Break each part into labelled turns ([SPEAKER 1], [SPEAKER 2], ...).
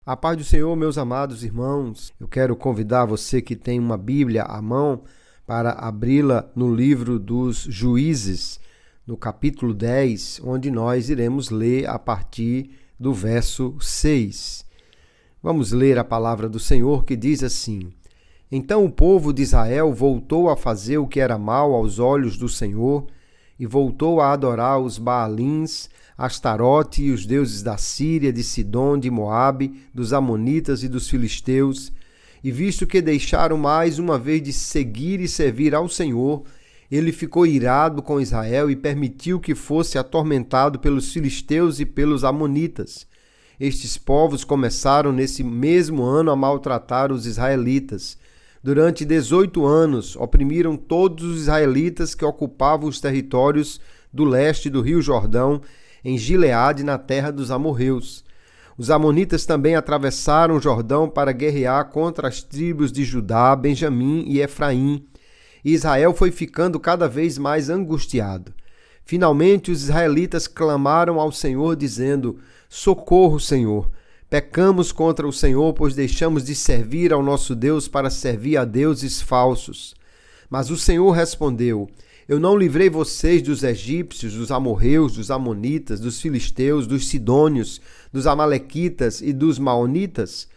[SPEAKER 1] A paz do Senhor, meus amados irmãos, eu quero convidar você que tem uma Bíblia à mão para abri-la no livro dos Juízes, no capítulo 10, onde nós iremos ler a partir do verso 6. Vamos ler a palavra do Senhor que diz assim: Então o povo de Israel voltou a fazer o que era mal aos olhos do Senhor e voltou a adorar os Baalins, Astarote e os deuses da Síria, de Sidom, de Moabe, dos Amonitas e dos Filisteus, e visto que deixaram mais uma vez de seguir e servir ao Senhor, ele ficou irado com Israel e permitiu que fosse atormentado pelos filisteus e pelos amonitas. Estes povos começaram nesse mesmo ano a maltratar os israelitas. Durante 18 anos, oprimiram todos os israelitas que ocupavam os territórios do leste do rio Jordão, em Gileade, na terra dos amorreus. Os amonitas também atravessaram o Jordão para guerrear contra as tribos de Judá, Benjamim e Efraim. E Israel foi ficando cada vez mais angustiado. Finalmente os israelitas clamaram ao Senhor, dizendo: Socorro, Senhor! Pecamos contra o Senhor, pois deixamos de servir ao nosso Deus para servir a deuses falsos. Mas o Senhor respondeu: Eu não livrei vocês dos egípcios, dos amorreus, dos amonitas, dos filisteus, dos sidônios, dos amalequitas e dos maonitas?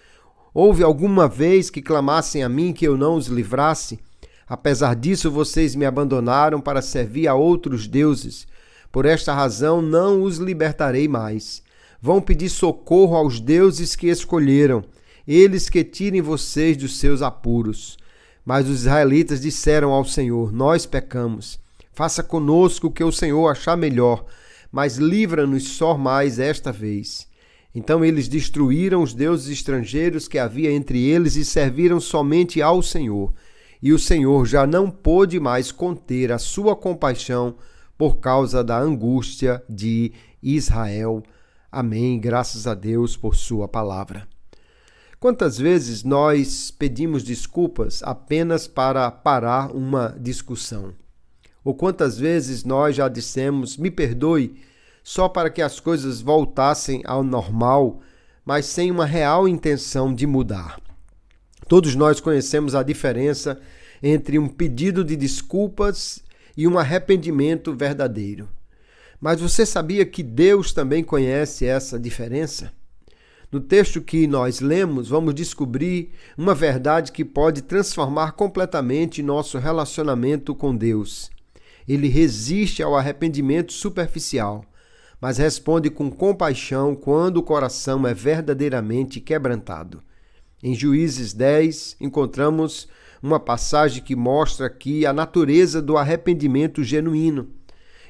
[SPEAKER 1] Houve alguma vez que clamassem a mim que eu não os livrasse? Apesar disso, vocês me abandonaram para servir a outros deuses. Por esta razão, não os libertarei mais. Vão pedir socorro aos deuses que escolheram, eles que tirem vocês dos seus apuros. Mas os israelitas disseram ao Senhor: Nós pecamos. Faça conosco o que o Senhor achar melhor, mas livra-nos só mais esta vez. Então eles destruíram os deuses estrangeiros que havia entre eles e serviram somente ao Senhor. E o Senhor já não pôde mais conter a sua compaixão por causa da angústia de Israel. Amém. Graças a Deus por sua palavra. Quantas vezes nós pedimos desculpas apenas para parar uma discussão? Ou quantas vezes nós já dissemos, me perdoe, só para que as coisas voltassem ao normal, mas sem uma real intenção de mudar? Todos nós conhecemos a diferença entre um pedido de desculpas e um arrependimento verdadeiro. Mas você sabia que Deus também conhece essa diferença? No texto que nós lemos, vamos descobrir uma verdade que pode transformar completamente nosso relacionamento com Deus. Ele resiste ao arrependimento superficial, mas responde com compaixão quando o coração é verdadeiramente quebrantado. Em Juízes 10, encontramos uma passagem que mostra aqui a natureza do arrependimento genuíno.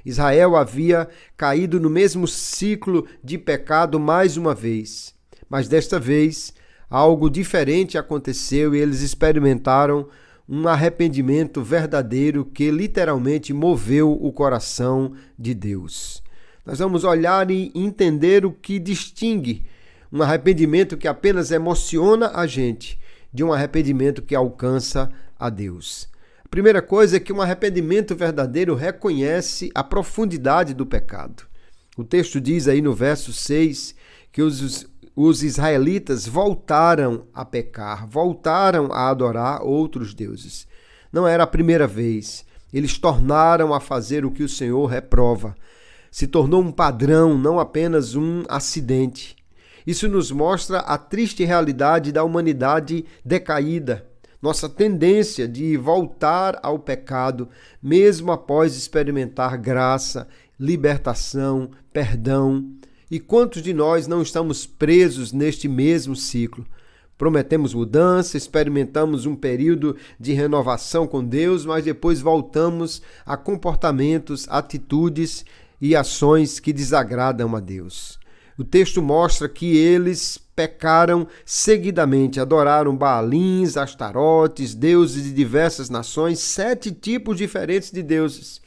[SPEAKER 1] Israel havia caído no mesmo ciclo de pecado mais uma vez, mas desta vez algo diferente aconteceu e eles experimentaram um arrependimento verdadeiro que literalmente moveu o coração de Deus. Nós vamos olhar e entender o que distingue um arrependimento que apenas emociona a gente de um arrependimento que alcança a Deus. A primeira coisa é que um arrependimento verdadeiro reconhece a profundidade do pecado. O texto diz aí no verso 6 que os israelitas voltaram a pecar, voltaram a adorar outros deuses. Não era a primeira vez. Eles tornaram a fazer o que o Senhor reprova. Se tornou um padrão, não apenas um acidente. Isso nos mostra a triste realidade da humanidade decaída, nossa tendência de voltar ao pecado, mesmo após experimentar graça, libertação, perdão. E quantos de nós não estamos presos neste mesmo ciclo? Prometemos mudança, experimentamos um período de renovação com Deus, mas depois voltamos a comportamentos, atitudes e ações que desagradam a Deus. O texto mostra que eles pecaram seguidamente, adoraram Baalins, Astarotes, deuses de diversas nações, 7 tipos diferentes de deuses.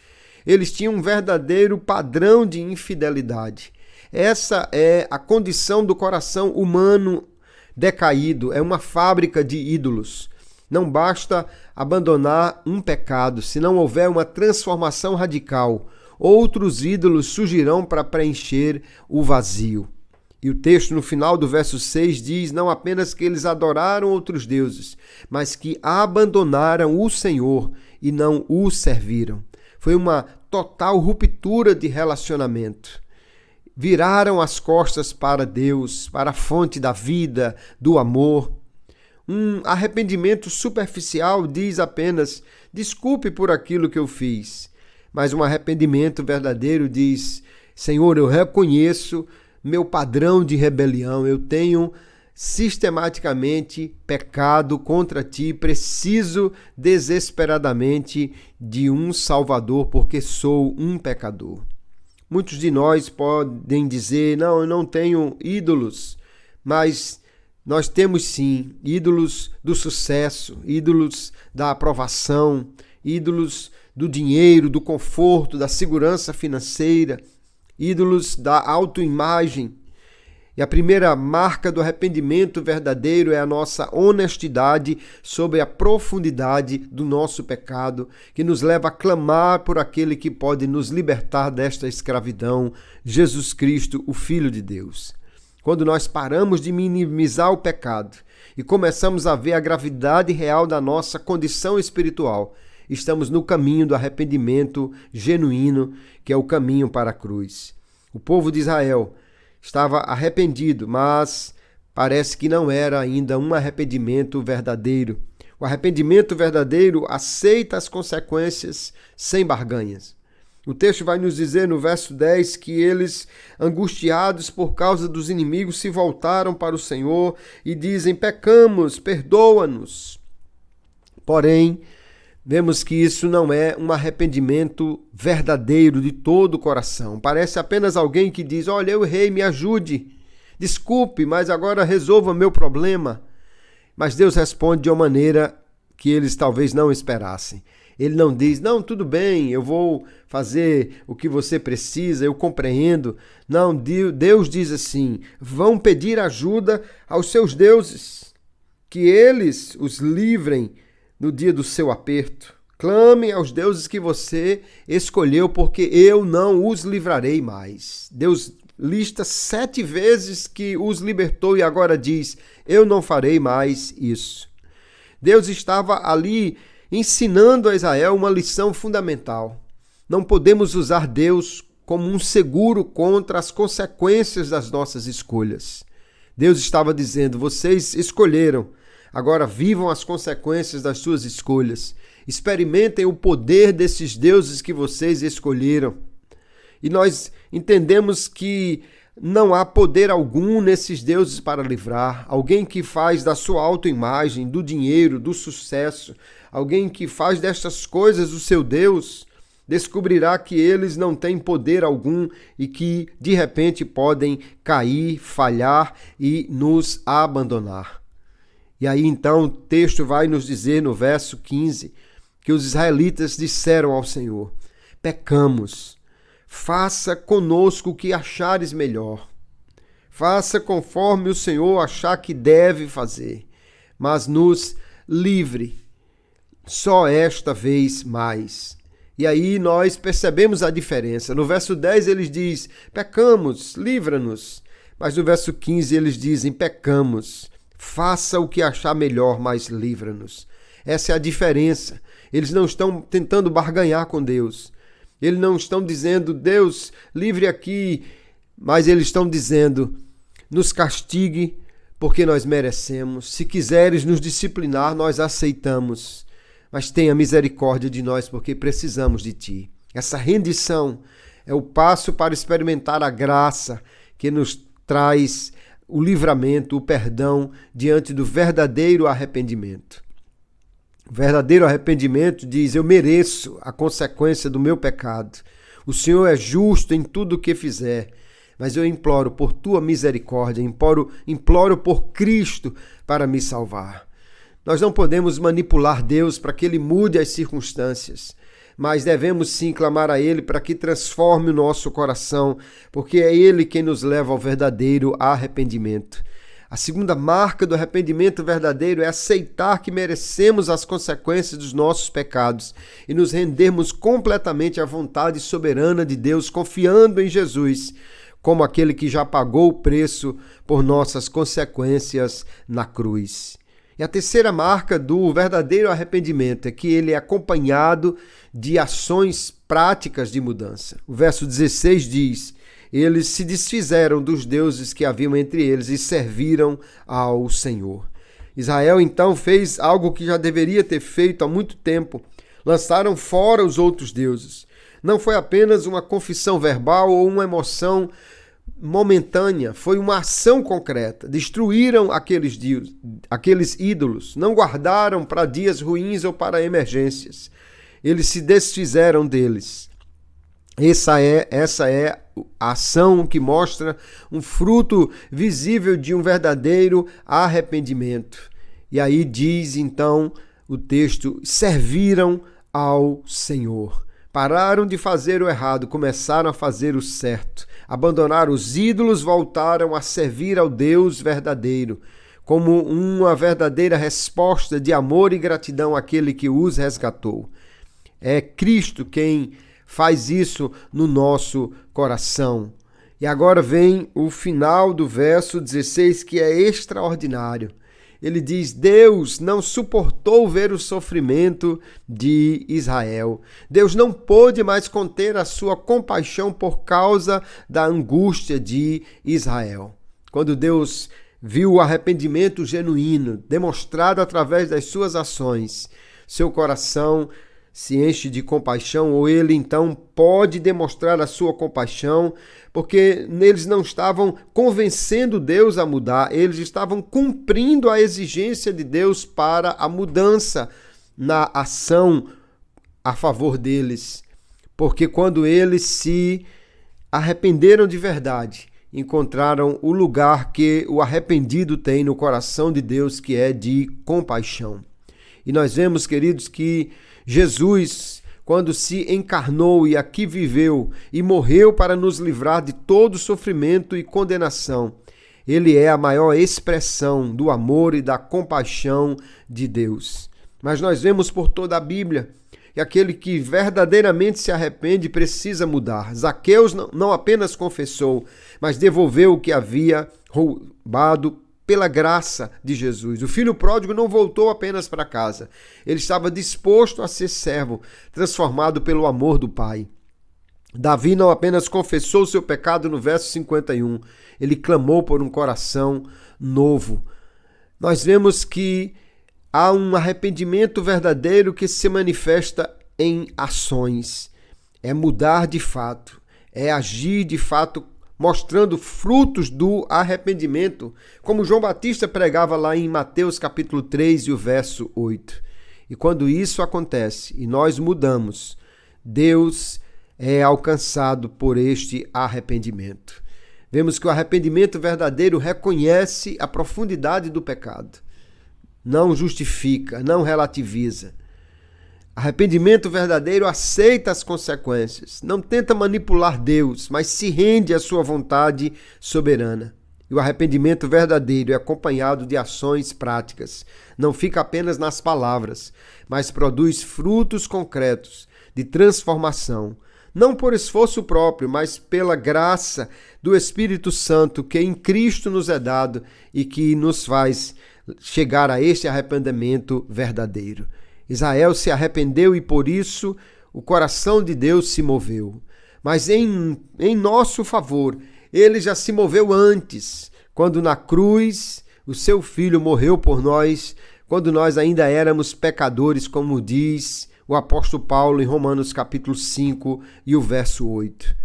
[SPEAKER 1] Eles tinham um verdadeiro padrão de infidelidade. Essa é a condição do coração humano decaído, é uma fábrica de ídolos. Não basta abandonar um pecado, se não houver uma transformação radical. Outros ídolos surgirão para preencher o vazio. E o texto no final do verso 6 diz não apenas que eles adoraram outros deuses, mas que abandonaram o Senhor e não o serviram. Foi uma total ruptura de relacionamento. Viraram as costas para Deus, para a fonte da vida, do amor. Um arrependimento superficial diz apenas, desculpe por aquilo que eu fiz. Mas um arrependimento verdadeiro diz, Senhor, eu reconheço meu padrão de rebelião, eu tenho sistematicamente pecado contra ti, preciso desesperadamente de um Salvador, porque sou um pecador. Muitos de nós podem dizer, não, eu não tenho ídolos, mas nós temos sim ídolos do sucesso, ídolos da aprovação, ídolos do dinheiro, do conforto, da segurança financeira, ídolos da autoimagem. E a primeira marca do arrependimento verdadeiro é a nossa honestidade sobre a profundidade do nosso pecado, que nos leva a clamar por aquele que pode nos libertar desta escravidão, Jesus Cristo, o Filho de Deus. Quando nós paramos de minimizar o pecado e começamos a ver a gravidade real da nossa condição espiritual, estamos no caminho do arrependimento genuíno, que é o caminho para a cruz. O povo de Israel estava arrependido, mas parece que não era ainda um arrependimento verdadeiro. O arrependimento verdadeiro aceita as consequências sem barganhas. O texto vai nos dizer no verso 10 que eles, angustiados por causa dos inimigos, se voltaram para o Senhor e dizem, pecamos, perdoa-nos. Porém, vemos que isso não é um arrependimento verdadeiro de todo o coração. Parece apenas alguém que diz, olha, eu errei, me ajude, desculpe, mas agora resolva meu problema. Mas Deus responde de uma maneira que eles talvez não esperassem. Ele não diz, não, tudo bem, eu vou fazer o que você precisa, eu compreendo. Não, Deus diz assim, vão pedir ajuda aos seus deuses, que eles os livrem no dia do seu aperto. Clamem aos deuses que você escolheu, porque eu não os livrarei mais. Deus lista 7 vezes que os libertou e agora diz, eu não farei mais isso. Deus estava ali ensinando a Israel uma lição fundamental. Não podemos usar Deus como um seguro contra as consequências das nossas escolhas. Deus estava dizendo, vocês escolheram, agora vivam as consequências das suas escolhas. Experimentem o poder desses deuses que vocês escolheram. E nós entendemos que não há poder algum nesses deuses para livrar. Alguém que faz da sua autoimagem, do dinheiro, do sucesso, alguém que faz destas coisas o seu Deus, descobrirá que eles não têm poder algum e que, de repente, podem cair, falhar e nos abandonar. E aí, então, o texto vai nos dizer no verso 15 que os israelitas disseram ao Senhor, pecamos, faça conosco o que achares melhor. Faça conforme o Senhor achar que deve fazer, mas nos livre só esta vez mais. E aí nós percebemos a diferença. No verso 10 eles dizem, pecamos, livra-nos. Mas no verso 15 eles dizem, pecamos, faça o que achar melhor, mas livra-nos. Essa é a diferença. Eles não estão tentando barganhar com Deus. Eles não estão dizendo, Deus, livre aqui, mas eles estão dizendo, nos castigue porque nós merecemos. Se quiseres nos disciplinar, nós aceitamos. Mas tenha misericórdia de nós porque precisamos de ti. Essa rendição é o passo para experimentar a graça que nos traz o livramento, o perdão diante do verdadeiro arrependimento. O verdadeiro arrependimento diz, eu mereço a consequência do meu pecado. O Senhor é justo em tudo o que fizer, mas eu imploro por tua misericórdia, imploro por Cristo para me salvar. Nós não podemos manipular Deus para que Ele mude as circunstâncias, mas devemos sim clamar a Ele para que transforme o nosso coração, porque é Ele quem nos leva ao verdadeiro arrependimento. A segunda marca do arrependimento verdadeiro é aceitar que merecemos as consequências dos nossos pecados e nos rendermos completamente à vontade soberana de Deus, confiando em Jesus como aquele que já pagou o preço por nossas consequências na cruz. E a terceira marca do verdadeiro arrependimento é que ele é acompanhado de ações práticas de mudança. O verso 16 diz: eles se desfizeram dos deuses que haviam entre eles e serviram ao Senhor. Israel então fez algo que já deveria ter feito há muito tempo. Lançaram fora os outros deuses. Não foi apenas uma confissão verbal ou uma emoção momentânea, foi uma ação concreta. Destruíram aqueles ídolos, não guardaram para dias ruins ou para emergências. Eles se desfizeram deles. Essa é a ação que mostra um fruto visível de um verdadeiro arrependimento. E aí diz então o texto: serviram ao Senhor. Pararam de fazer o errado, começaram a fazer o certo. Abandonaram os ídolos, voltaram a servir ao Deus verdadeiro, como uma verdadeira resposta de amor e gratidão àquele que os resgatou. É Cristo quem faz isso no nosso coração. E agora vem o final do verso 16, que é extraordinário. Ele diz: Deus não suportou ver o sofrimento de Israel. Deus não pôde mais conter a sua compaixão por causa da angústia de Israel. Quando Deus viu o arrependimento genuíno demonstrado através das suas ações, seu coração se enche de compaixão, ou ele então pode demonstrar a sua compaixão, porque eles não estavam convencendo Deus a mudar, eles estavam cumprindo a exigência de Deus para a mudança na ação a favor deles. Porque quando eles se arrependeram de verdade, encontraram o lugar que o arrependido tem no coração de Deus, que é de compaixão. E nós vemos, queridos, que Jesus, quando se encarnou e aqui viveu e morreu para nos livrar de todo sofrimento e condenação, ele é a maior expressão do amor e da compaixão de Deus. Mas nós vemos por toda a Bíblia que aquele que verdadeiramente se arrepende precisa mudar. Zaqueus não apenas confessou, mas devolveu o que havia roubado pela graça de Jesus. O filho pródigo não voltou apenas para casa. Ele estava disposto a ser servo, transformado pelo amor do Pai. Davi não apenas confessou seu pecado no verso 51, ele clamou por um coração novo. Nós vemos que há um arrependimento verdadeiro que se manifesta em ações. É mudar de fato, é agir de fato, mostrando frutos do arrependimento, como João Batista pregava lá em Mateus capítulo 3 e o verso 8. E quando isso acontece e nós mudamos, Deus é alcançado por este arrependimento. Vemos que o arrependimento verdadeiro reconhece a profundidade do pecado, não justifica, não relativiza. Arrependimento verdadeiro aceita as consequências, não tenta manipular Deus, mas se rende à sua vontade soberana. E o arrependimento verdadeiro é acompanhado de ações práticas. Não fica apenas nas palavras, mas produz frutos concretos de transformação, não por esforço próprio, mas pela graça do Espírito Santo que em Cristo nos é dado e que nos faz chegar a este arrependimento verdadeiro. Israel se arrependeu e por isso o coração de Deus se moveu. Mas em nosso favor, ele já se moveu antes, quando na cruz o seu Filho morreu por nós, quando nós ainda éramos pecadores, como diz o apóstolo Paulo em Romanos capítulo 5 e o verso 8.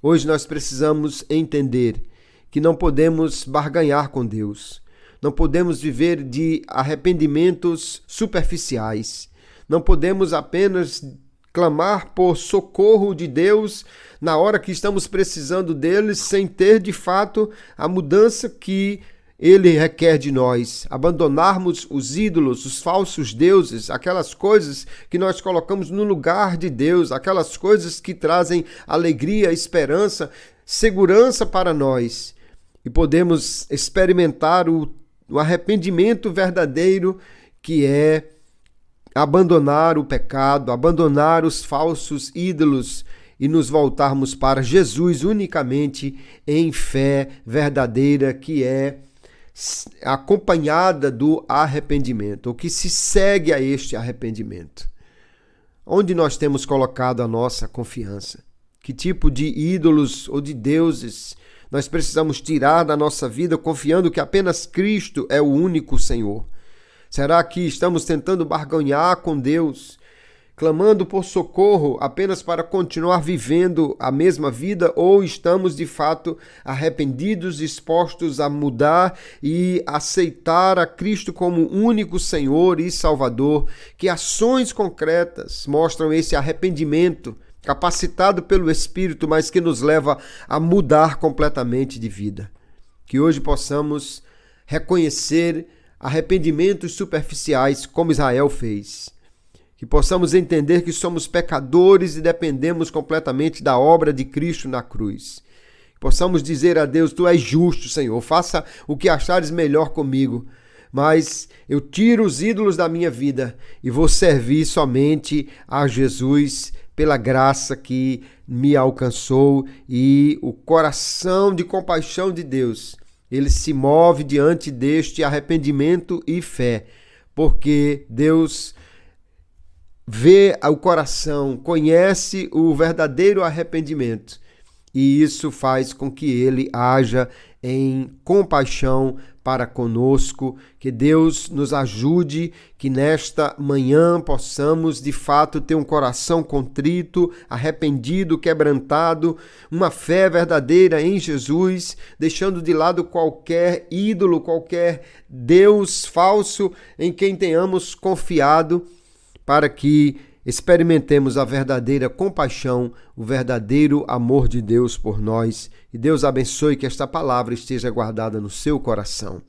[SPEAKER 1] Hoje nós precisamos entender que não podemos barganhar com Deus. Não podemos viver de arrependimentos superficiais. Não podemos apenas clamar por socorro de Deus na hora que estamos precisando dele, sem ter de fato a mudança que ele requer de nós. Abandonarmos os ídolos, os falsos deuses, aquelas coisas que nós colocamos no lugar de Deus, aquelas coisas que trazem alegria, esperança, segurança para nós. E podemos experimentar o arrependimento verdadeiro, que é abandonar o pecado, abandonar os falsos ídolos e nos voltarmos para Jesus unicamente em fé verdadeira, que é acompanhada do arrependimento, ou que se segue a este arrependimento. Onde nós temos colocado a nossa confiança? Que tipo de ídolos ou de deuses nós precisamos tirar da nossa vida, confiando que apenas Cristo é o único Senhor? Será que estamos tentando barganhar com Deus, clamando por socorro apenas para continuar vivendo a mesma vida, ou estamos de fato arrependidos, dispostos a mudar e aceitar a Cristo como único Senhor e Salvador? Que ações concretas mostram esse arrependimento, capacitado pelo Espírito, mas que nos leva a mudar completamente de vida? Que hoje possamos reconhecer arrependimentos superficiais como Israel fez. Que possamos entender que somos pecadores e dependemos completamente da obra de Cristo na cruz. Que possamos dizer a Deus: Tu és justo, Senhor, faça o que achares melhor comigo, mas eu tiro os ídolos da minha vida e vou servir somente a Jesus pela graça que me alcançou. E o coração de compaixão de Deus, ele se move diante deste arrependimento e fé, porque Deus vê o coração, conhece o verdadeiro arrependimento, e isso faz com que ele haja em compaixão para conosco. Que Deus nos ajude, que nesta manhã possamos de fato ter um coração contrito, arrependido, quebrantado, uma fé verdadeira em Jesus, deixando de lado qualquer ídolo, qualquer Deus falso em quem tenhamos confiado, para que experimentemos a verdadeira compaixão, o verdadeiro amor de Deus por nós. E Deus abençoe, que esta palavra esteja guardada no seu coração.